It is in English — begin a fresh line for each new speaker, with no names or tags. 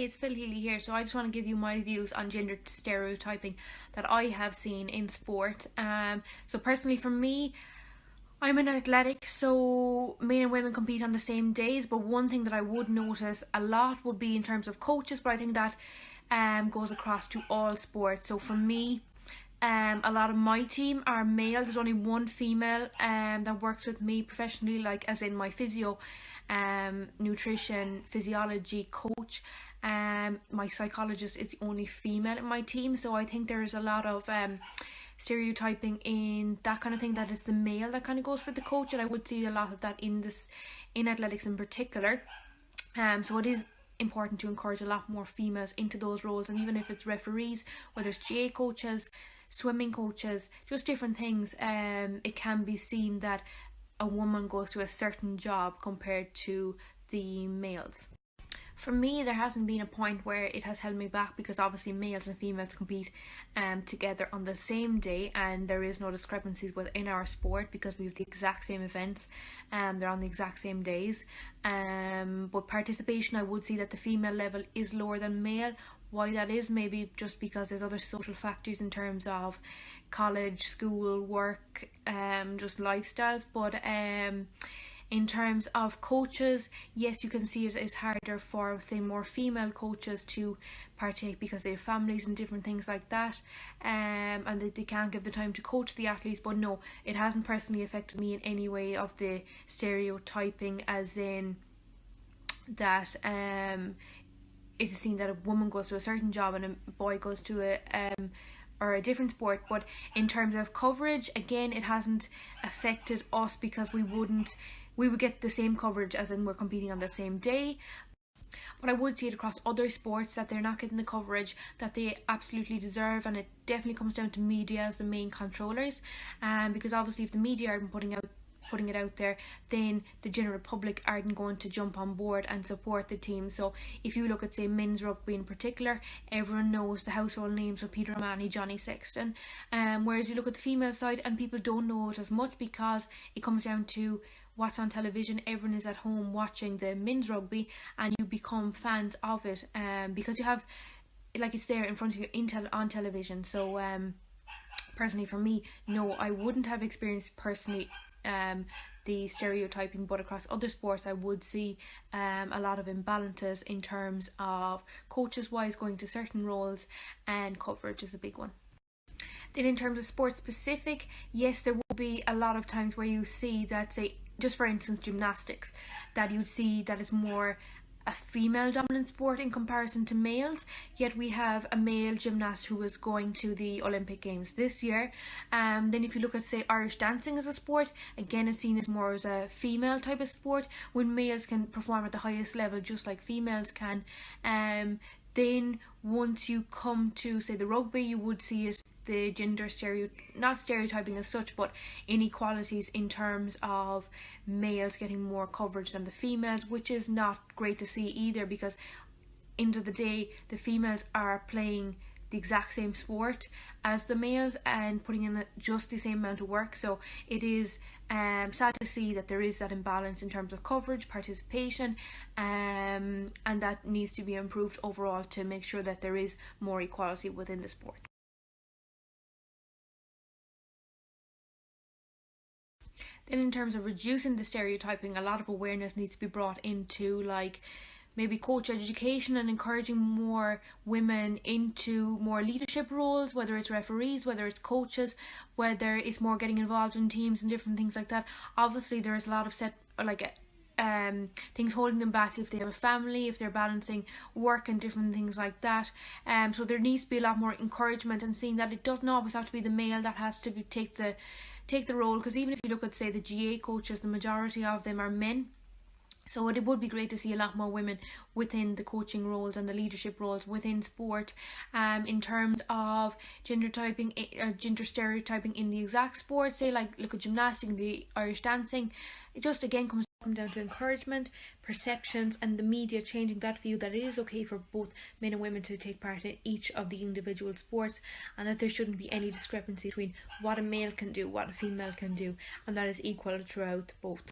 it's Healy here. So I just want to give you my views on gender stereotyping that I have seen in sport. So personally for me, I'm an athletic, so men and women compete on the same days, but one thing that I would notice a lot would be in terms of coaches, but I think that goes across to all sports. So for me, a lot of my team are male. There's only one female that works with me professionally, like as in my physio, nutrition, physiology coach. My psychologist is the only female in my team, so I think there is a lot of stereotyping in that kind of thing, that it's the male that kind of goes for the coach, and I would see a lot of that in athletics in particular. So it is important to encourage a lot more females into those roles, and even if it's referees, whether it's GA coaches, swimming coaches, just different things, it can be seen that a woman goes to a certain job compared to the males. For me, there hasn't been a point where it has held me back, because obviously males and females compete together on the same day, and there is no discrepancies within our sport because we have the exact same events and they're on the exact same days. But participation, I would see that the female level is lower than male. Why that is, maybe just because there's other social factors in terms of college, school, work, just lifestyles. But in terms of coaches, yes, you can see it is harder for, say, more female coaches to partake because they have families and different things like that, and they can't give the time to coach the athletes. But no, it hasn't personally affected me in any way of the stereotyping, as in that it is seen that a woman goes to a certain job and a boy goes to a different sport. But in terms of coverage, again, it hasn't affected us because we would get the same coverage, as in we're competing on the same day. But I would see it across other sports that they're not getting the coverage that they absolutely deserve, and it definitely comes down to media as the main controllers. Because obviously if the media aren't putting it out there, then the general public aren't going to jump on board and support the team. So if you look at, say, men's rugby in particular, everyone knows the household names of Peter O'Mahony, Johnny Sexton, whereas you look at the female side and people don't know it as much, because it comes down to what's on television. Everyone is at home watching the men's rugby, and you become fans of it because you have, like, it's there in front of you on television. So personally for me, no, I wouldn't have experienced personally the stereotyping, but across other sports I would see a lot of imbalances in terms of coaches wise going to certain roles, and coverage is a big one. Then in terms of sport specific, yes, there will be a lot of times where you see that, say, just for instance gymnastics, that you'd see that it's more a female dominant sport in comparison to males, yet we have a male gymnast who is going to the Olympic Games this year. Then if you look at, say, Irish dancing as a sport, again it's seen as more as a female type of sport, when males can perform at the highest level just like females can. Then once you come to, say, the rugby, you would see it, the gender not stereotyping as such, but inequalities in terms of males getting more coverage than the females, which is not great to see either, because end of the day the females are playing the exact same sport as the males and putting in just the same amount of work. So it is sad to see that there is that imbalance in terms of coverage, participation, and that needs to be improved overall to make sure that there is more equality within the sport. Then in terms of reducing the stereotyping, a lot of awareness needs to be brought into, like, maybe coach education and encouraging more women into more leadership roles, whether it's referees, whether it's coaches, whether it's more getting involved in teams and different things like that. Obviously there is a lot of things holding them back if they have a family, if they're balancing work and different things like that. So there needs to be a lot more encouragement, and seeing that it doesn't always have to be the male that has to take the role, because even if you look at, say, the GA coaches, the majority of them are men. So it would be great to see a lot more women within the coaching roles and the leadership roles within sport. In terms of gender stereotyping in the exact sports, say, like, look at gymnastics and the Irish dancing, it just again comes down to encouragement, perceptions, and the media changing that view that it is okay for both men and women to take part in each of the individual sports, and that there shouldn't be any discrepancy between what a male can do, what a female can do, and that is equal throughout both.